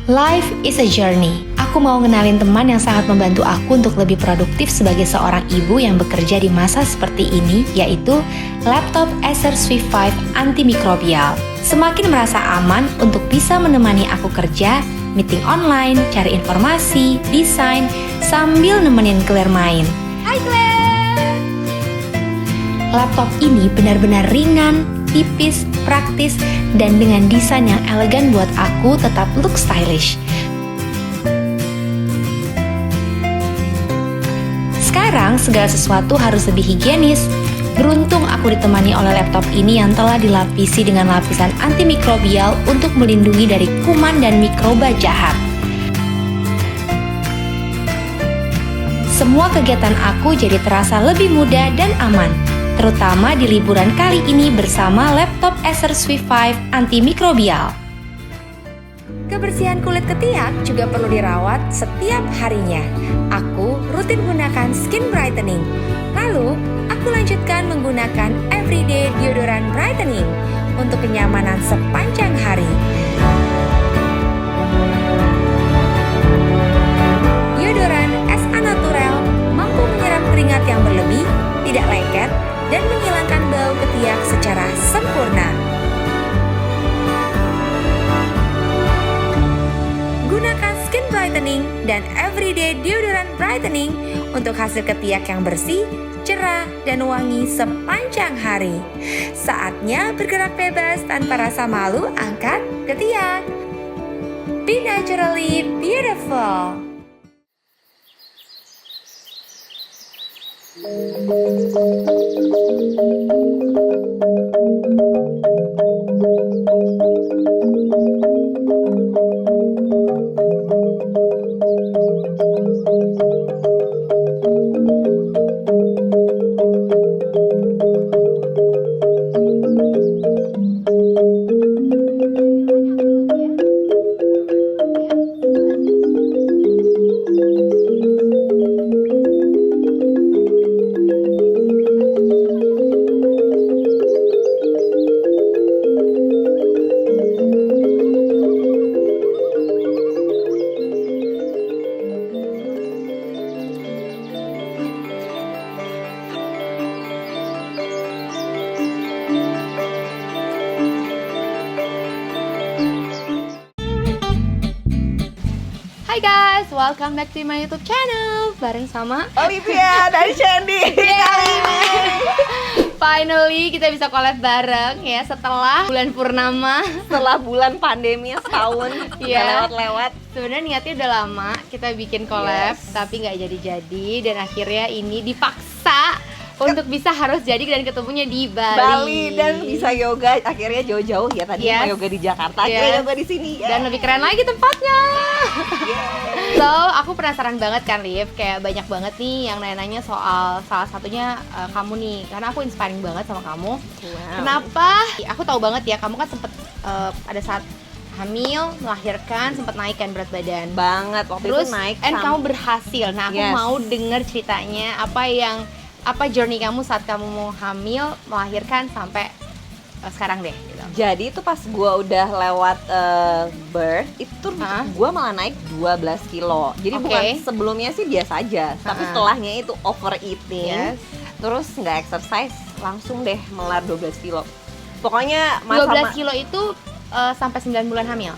Life is a journey. Aku mau ngenalin teman yang sangat membantu aku untuk lebih produktif sebagai seorang ibu yang bekerja di masa seperti ini, yaitu laptop Acer Swift 5 antimikrobial. Semakin merasa aman untuk bisa menemani aku kerja, meeting online, cari informasi, desain, sambil nemenin Claire main. Hai Claire! Laptop ini benar-benar ringan, tipis, praktis, dan dengan desain yang elegan buat aku tetap look stylish. Sekarang segala sesuatu harus lebih higienis. Beruntung aku ditemani oleh laptop ini yang telah dilapisi dengan lapisan antimikrobial untuk melindungi dari kuman dan mikroba jahat. Semua kegiatan aku jadi terasa lebih mudah dan aman, terutama di liburan kali ini bersama laptop Acer Swift 5 antimikrobial. Kebersihan kulit ketiak juga perlu dirawat setiap harinya. Aku rutin gunakan skin brightening. Lalu, aku lanjutkan menggunakan everyday deodorant brightening untuk kenyamanan sepanjang hari. Deodoran SA Natural mampu menyerap keringat yang berlebih, tidak lengket, dan menghilangkan bau ketiak secara sempurna. Gunakan skin brightening dan everyday deodorant brightening untuk hasil ketiak yang bersih, cerah, dan wangi sepanjang hari. Saatnya bergerak bebas tanpa rasa malu angkat ketiak. Be naturally beautiful. Hai guys, welcome back to my YouTube channel bareng sama Olivia dari Shandy. Kali ini finally kita bisa collab bareng ya setelah bulan purnama, setelah bulan pandemi setahun Iya. lewat-lewat. Sebenarnya niatnya udah lama kita bikin collab, Yes. tapi nggak jadi-jadi dan akhirnya ini dipaksa untuk bisa harus jadi dan ketemunya di Bali. Dan bisa yoga akhirnya jauh-jauh ya tadi Yes. mau yoga di Jakarta, akhirnya Yes. yoga di sini. Dan lebih keren lagi tempatnya. Yeay. So, aku penasaran banget kan, Liv. Kayak banyak banget nih yang nanya-nanya soal salah satunya kamu nih. Karena aku inspiring banget sama kamu. Wow. Kenapa? Aku tahu banget ya, kamu kan sempet ada saat hamil, melahirkan, sempet naik kan berat badan. Banget waktu Terus, itu naik kamu berhasil. Nah, aku Yes. mau denger ceritanya apa journey kamu saat kamu mau hamil, melahirkan sampai sekarang deh gitu. Jadi itu pas gua udah lewat birth itu Hah? gua malah naik 12 kilo. Jadi Oke. bukan sebelumnya sih biasa aja, tapi Ha-ha. setelahnya itu overeating. Yes. Terus nggak exercise langsung deh melar 12 kilo. Pokoknya 12 kilo itu sampai 9 bulan hamil?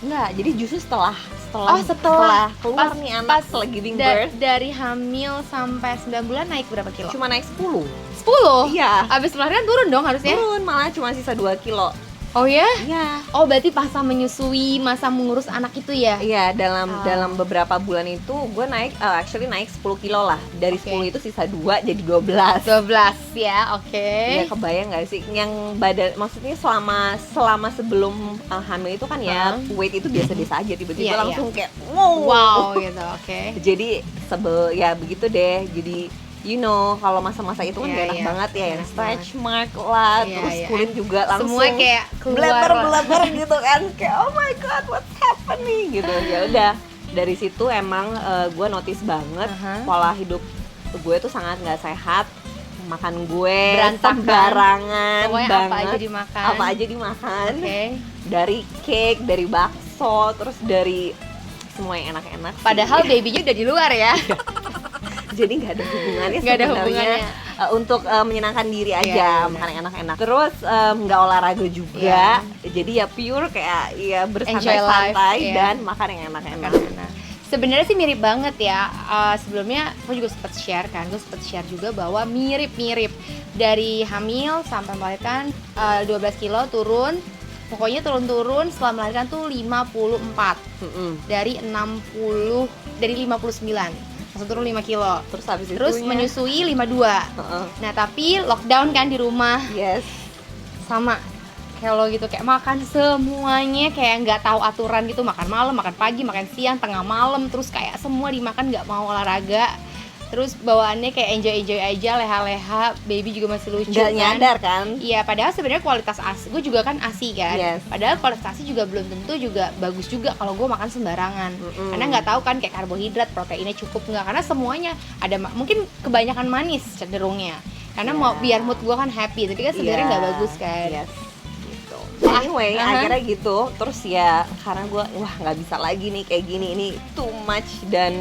Enggak, jadi justru setelah setelah keluar pas- nih pas anak setelah giving birth Dari hamil sampai 9 bulan naik berapa kilo? cuma naik 10. 10? Iya. Abis melahirkan turun dong harusnya? Turun malah cuma sisa 2 kilo. Oh ya? Iya. Oh berarti masa menyusui, masa mengurus anak itu ya? Iya, dalam Ah. dalam beberapa bulan itu gue naik actually naik 10 kilo lah. Dari Oke. 10 itu sisa 2 jadi 12. 12 ya, oke. Iya, kebayang gak sih yang badan maksudnya selama sebelum hamil itu kan ya weight itu biasa-biasa aja tiba-tiba Iya, langsung kayak wow. Wow gitu, oke. Jadi ya begitu deh. Jadi you know kalau masa-masa itu kan Iya, gak enak iya. banget ya, yang Enak stretch mark lah, Iya, terus iya. kulit juga langsung Semua kayak keluar bleber gitu kan, kayak oh my god what's happening gitu. Ya udah dari situ emang gue notice banget Aha. pola hidup gue tuh sangat nggak sehat. Makan gue Berantakan. sembarangan Pokoknya banget, apa aja dimakan. apa aja dimakan. Oke. Dari cake, dari bakso, miso, terus dari semua yang enak-enak sih. Padahal babynya udah di luar ya. Jadi nggak ada hubungannya Nggak ada sebenarnya. hubungannya. Untuk menyenangkan diri aja, Iya, makan yang enak-enak. Terus nggak olahraga juga, jadi ya pure kayak ya Enjoy bersantai-santai life, iya. dan makan yang enak-enak. Nah, sebenarnya sih mirip banget ya. Sebelumnya aku juga sempat share kan, gue sempat share juga bahwa mirip-mirip dari hamil sampai melahirkan 12 kilo turun. Pokoknya turun-turun setelah melahirkan tuh 54 dari 59 langsung turun 5 kilo. Terus menyusui 52. Nah tapi lockdown kan di rumah. Yes. Sama kayak lo gitu, kayak makan semuanya kayak nggak tahu aturan gitu, makan malam, makan pagi, makan siang, tengah malam, terus kayak semua dimakan, nggak mau olahraga. Terus bawaannya kayak enjoy aja, leha-leha, baby juga masih lucu. Nggak nyadar kan? Iya, padahal sebenarnya kualitas ASI, gue juga kan ASI kan. Yes. Padahal kualitas ASI juga belum tentu juga bagus juga kalau gue makan sembarangan. Karena nggak tahu kan kayak karbohidrat, proteinnya cukup nggak. Karena semuanya ada, mungkin kebanyakan manis cenderungnya. Karena mau biar mood gue kan happy, tapi kan sebenarnya nggak bagus kan. Yes. Gitu. Anyway, akhirnya gitu. Terus ya karena gue wah nggak bisa lagi nih kayak gini, ini too much dan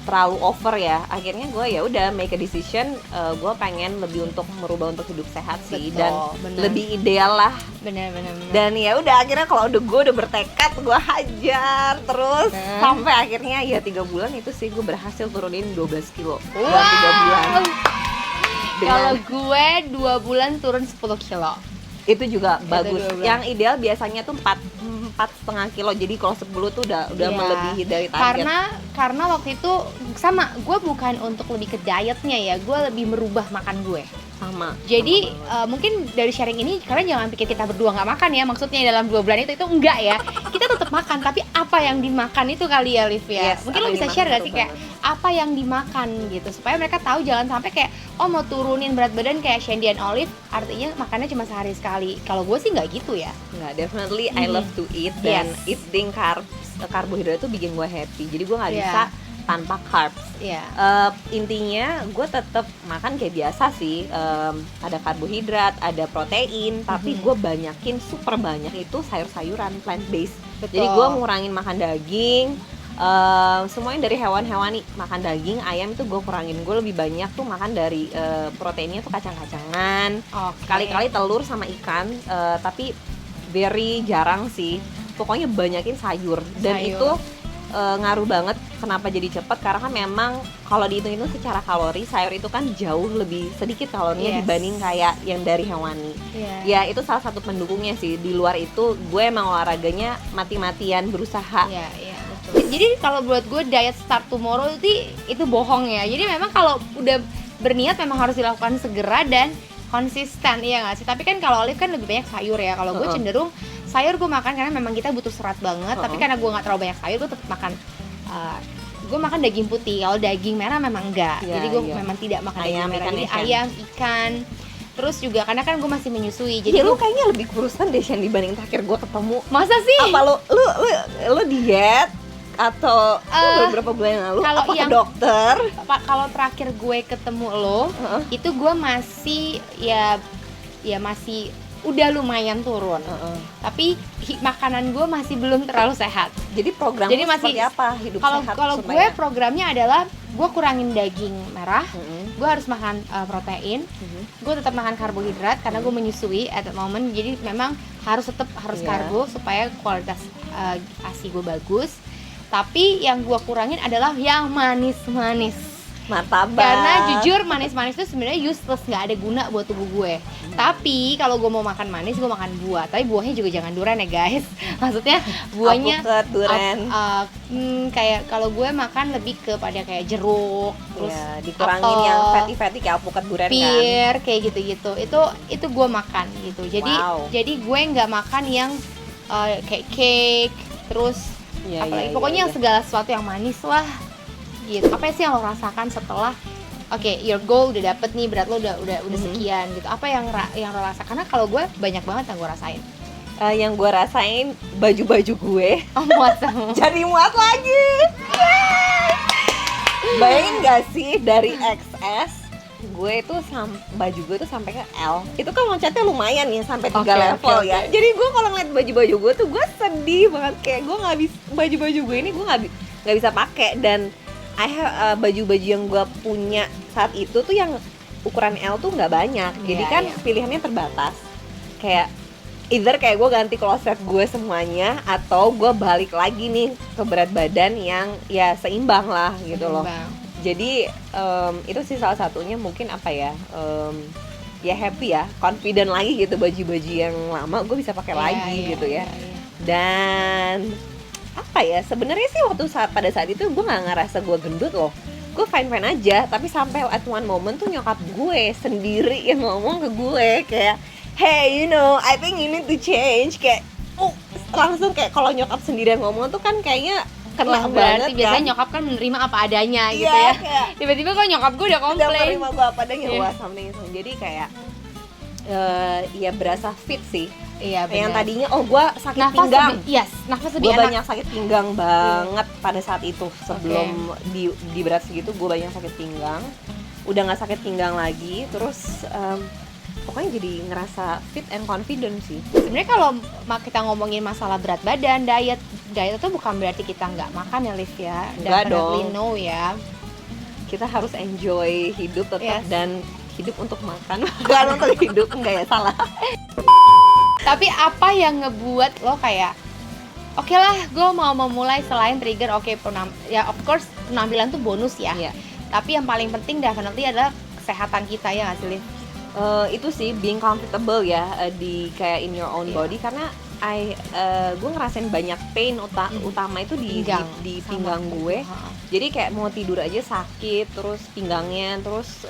terlalu over ya. Akhirnya gue ya udah make a decision, gue pengen lebih untuk merubah untuk hidup sehat sih. Betul, dan bener. lebih ideal lah. Bener. Dan ya udah akhirnya kalau gue udah bertekad, gue hajar terus sampai akhirnya ya 3 bulan itu sih gue berhasil turunin 12 kilo dalam 3 bulan. Kalau gue 2 bulan turun 10 kilo. Itu juga bagus. 2 bulan. Yang ideal biasanya tuh 4,5 kilo. Jadi kalau 10 tuh udah Iya. melebihi dari target. Karena waktu itu sama, gue bukan untuk lebih ke dietnya ya, gue lebih merubah makan gue. Sama. Jadi mungkin dari sharing ini kalian jangan pikir kita berdua nggak makan ya, maksudnya dalam 2 bulan itu enggak ya. Kita tetap makan, tapi apa yang dimakan itu kali ya, Liv ya. Yes, Mungkin apa lo yang bisa dimakan share gak itu sih kayak banget. apa yang dimakan gitu, supaya mereka tahu jangan sampai kayak mau turunin berat badan kayak Shandy and Olive, artinya makannya cuma sehari sekali. Kalau gue sih nggak gitu ya. Nggak, definitely I love to eat dan Yes. eating karbohidrat itu bikin gue happy. Jadi gue nggak Yeah. bisa tanpa carbs. Iya. Intinya gue tetap makan kayak biasa sih, ada karbohidrat, ada protein, tapi gue banyakin super banyak itu sayur-sayuran plant based. Betul. Jadi gue ngurangin makan daging, semuanya dari hewan-hewani. Makan daging, ayam itu gue kurangin. Gue lebih banyak tuh makan dari proteinnya tuh kacang-kacangan, Oke. sekali-kali telur sama ikan, tapi very jarang sih. Pokoknya banyakin sayur dan Sayur. itu ngaruh banget kenapa jadi cepet, karena kan memang kalau dihitung-hitung secara kalori sayur itu kan jauh lebih sedikit kalorinya Yes. dibanding kayak yang dari hewani. Iya. Ya itu salah satu pendukungnya sih. Di luar itu gue emang olahraganya mati-matian berusaha. Iya, betul. Jadi kalau buat gue diet start tomorrow itu bohong ya. Jadi memang kalau udah berniat memang harus dilakukan segera dan konsisten, iya nggak sih? Tapi kan kalau Olive kan lebih banyak sayur ya. Kalau gue cenderung sayur gue makan karena memang kita butuh serat banget. Tapi karena gue nggak terlalu banyak sayur, gue tetap makan. Gue makan daging putih. Kalau daging merah memang enggak. Iya, Jadi gue iya. memang tidak makan Ayam, daging merah. ikan, Jadi ikan. ayam, ikan. Terus juga karena kan gue masih menyusui. Jadi Jadi lu kayaknya lebih kurusan deh Shan dibanding terakhir gue ketemu. masa sih? Apa lu diet atau beberapa bulan yang lalu kalau apa ke yang- dokter? Kalau terakhir gue ketemu lo, itu gue masih ya masih udah lumayan turun. Tapi makanan gue masih belum terlalu sehat. Jadi program Jadi lu masih- seperti apa hidup sehat Kalau gue supaya programnya adalah gue kurangin daging merah, Mm-mm. gue harus makan protein, gue tetap makan karbohidrat karena gue menyusui at the moment. Jadi memang harus Iya. karbo supaya kualitas ASI gue bagus. Tapi yang gue kurangin adalah yang manis-manis. martabak. Karena jujur manis-manis itu sebenarnya useless, nggak ada guna buat tubuh gue. Tapi kalau gue mau makan manis, gue makan buah. Tapi buahnya juga jangan durian ya guys. Maksudnya buahnya Alpukat, durian. kayak kalau gue makan lebih kepada kayak jeruk, terus Ya, dikurangin apel, yang fatty kayak alpukat durian kan. pir, kayak gitu-gitu. Itu gue makan gitu. Jadi gue nggak makan yang kayak cake, terus Iya, apalagi iya, pokoknya iya, yang segala sesuatu yang manis lah gitu. Apa sih yang lo rasakan setelah your goal udah dapet nih, berat lo udah sekian gitu. Apa yang lo rasakan? Karena kalau gue banyak banget yang gue rasain. Yang gue rasain baju-baju gue Muat sama. jadi muat lagi. Bayangin gak sih dari XS gue itu baju gue tuh sampai ke L. Itu kan loncatnya lumayan ya sampai 3 level Oke. ya. Jadi gue kalau ngeliat baju-baju gue tuh gue sedih banget, kayak gue nggak bisa, baju-baju gue ini gue nggak bisa pakai. Dan baju-baju yang gue punya saat itu tuh yang ukuran L tuh nggak banyak. Jadi kan pilihannya terbatas. Kayak either kayak gue ganti kloset gue semuanya, atau gue balik lagi nih ke berat badan yang ya seimbang lah gitu loh. Jadi itu sih salah satunya mungkin apa ya, ya happy ya, confident lagi gitu, baju-baju yang lama gue bisa pakai lagi gitu ya. Dan apa ya, sebenarnya sih pada saat itu gue nggak ngerasa gue gendut loh, gue fine aja. Tapi sampai at one moment tuh nyokap gue sendiri yang ngomong ke gue kayak, hey you know I think you need to change, kayak langsung kayak kalau nyokap sendiri yang ngomong tuh kan kayaknya kena berarti banget biasanya kan. nyokap kan menerima apa adanya gitu ya. Tiba-tiba kok nyokap gue udah komplain. Udah menerima gue apa adanya, wah something. Jadi kayak ya berasa fit sih. Iya benar. Yang tadinya gue sakit pinggang. Nafas Gue lebih enak. banyak sakit pinggang banget pada saat itu. Sebelum di berat segitu gue banyak sakit pinggang. Udah nggak sakit pinggang lagi. Terus pokoknya jadi ngerasa fit and confident sih. Sebenarnya kalau kita ngomongin masalah berat badan, diet itu bukan berarti kita nggak makan ya, Liv ya. Definitely no ya. Kita harus enjoy hidup tetap dan hidup untuk makan, bukan untuk hidup, enggak ya, salah. Tapi apa yang ngebuat lo kayak oke lah, gue mau memulai selain trigger, ya of course penampilan tuh bonus ya. Tapi yang paling penting definitely adalah kesehatan kita ya nggak sih, Liv? Itu sih being comfortable ya, di kayak in your own body, karena gue ngerasain banyak pain utama itu di pinggang gue. Jadi kayak mau tidur aja sakit, terus pinggangnya, terus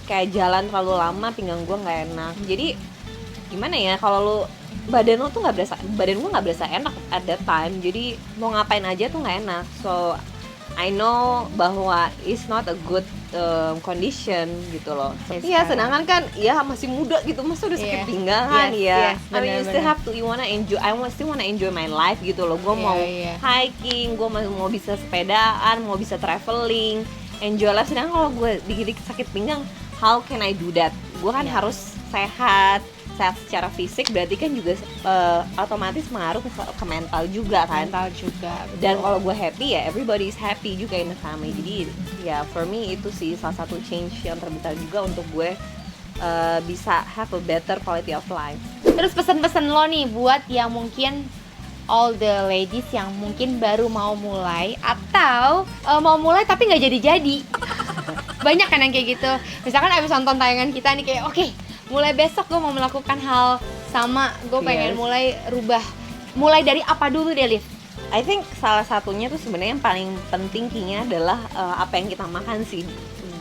kayak jalan terlalu lama pinggang gue nggak enak. Jadi gimana ya, kalau lu badan gue nggak berasa enak at that time. Jadi mau ngapain aja tuh nggak enak. So I know bahwa it's not a good condition gitu loh. Iya, sedangkan kan ya masih muda gitu, masa udah sakit pinggang kan ya. I mean you still have to, still wanna enjoy my life gitu loh. Gue mau hiking, gue mau bisa sepedaan, mau bisa traveling, enjoy life. Sedangkan kalau gue dikit-dikit sakit pinggang, how can I do that? Gue kan harus sehat secara fisik, berarti kan juga otomatis mengaruh ke mental juga kan. Dan kalau gue happy ya everybody is happy juga in the family. Jadi ya for me itu sih salah satu change yang terbesar juga untuk gue bisa have a better quality of life. Terus pesan-pesan lo nih buat yang mungkin all the ladies yang mungkin baru mau mulai atau mau mulai tapi nggak jadi-jadi. Banyak kan yang kayak gitu. Misalkan abis nonton tayangan kita nih kayak oke, mulai besok gue mau melakukan hal sama, gue pengen mulai dari apa dulu deh, Liv? I think salah satunya tuh sebenarnya yang paling penting kayaknya adalah apa yang kita makan sih.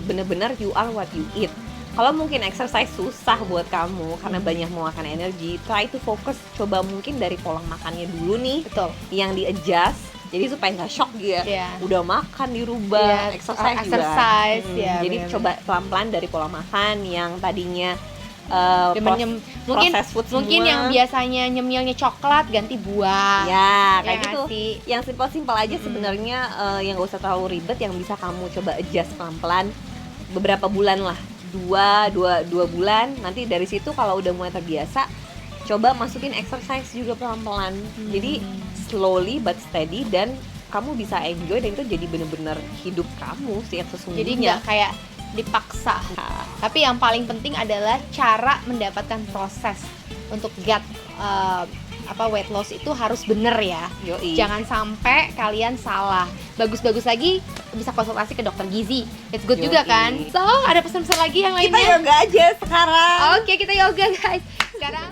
Bener-bener you are what you eat. Kalau mungkin exercise susah buat kamu karena banyak makan energi, try to focus, coba mungkin dari pola makannya dulu nih. Betul. Yang di-adjust, jadi supaya nggak shock dia. Udah makan dirubah, exercise ya. Jadi coba pelan-pelan dari pola makan yang tadinya mungkin food yang biasanya nyemilnya coklat ganti buah ya kayak gitu sih? Yang simpel aja sebenarnya, yang gak usah terlalu ribet, yang bisa kamu coba adjust pelan-pelan beberapa bulan lah, dua bulan. Nanti dari situ kalau udah mulai terbiasa, coba masukin exercise juga pelan-pelan. Jadi slowly but steady, dan kamu bisa enjoy, dan itu jadi bener-bener hidup kamu sih yang sesungguhnya. Jadi nggak kayak dipaksa. Tapi yang paling penting adalah cara mendapatkan proses untuk get weight loss itu harus bener ya. Jangan sampai kalian salah. Bagus-bagus lagi bisa konsultasi ke dokter gizi. It's good juga kan. So ada pesan-pesan lagi yang lainnya? Kita yoga aja sekarang. Oke, kita yoga guys. Sekarang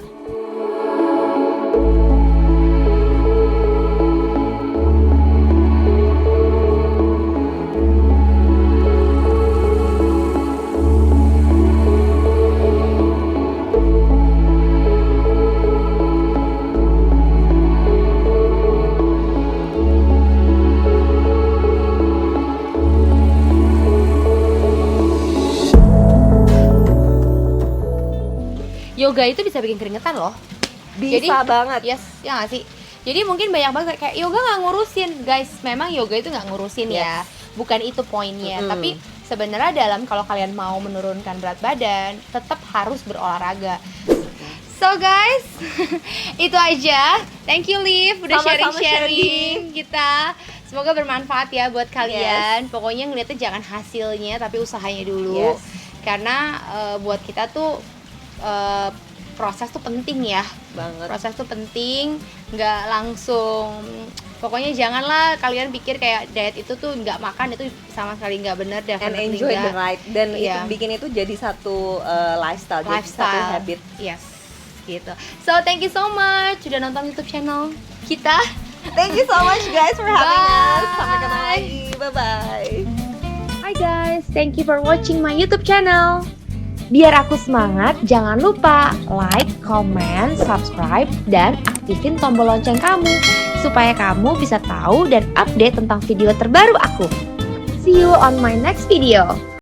yoga itu bisa bikin keringetan loh. Bisa banget. Yes, ya nggak sih? Jadi mungkin banyak banget kayak yoga nggak ngurusin. Guys, memang yoga itu nggak ngurusin ya. Bukan itu poinnya. Tapi sebenarnya kalau kalian mau menurunkan berat badan, tetap harus berolahraga. So guys, itu aja. Thank you Liv udah Sama-sama sharing-sharing kita. Semoga bermanfaat ya buat kalian. Pokoknya ngeliatnya jangan hasilnya tapi usahanya dulu. Karena buat kita tuh proses tuh penting ya. Banget. Proses tuh penting, nggak langsung. Pokoknya janganlah kalian pikir kayak diet itu tuh nggak makan itu sama sekali nggak benar. And enjoy the ride. Dan itu bikin itu jadi satu lifestyle, jadi satu habit. Yes, gitu. So thank you so much sudah nonton YouTube channel kita. Thank you so much guys for having us. Sampai ketemu lagi. Bye bye. Hi guys, thank you for watching my YouTube channel. Biar aku semangat, jangan lupa like, comment, subscribe, dan aktifin tombol lonceng kamu supaya kamu bisa tahu dan update tentang video terbaru aku. See you on my next video.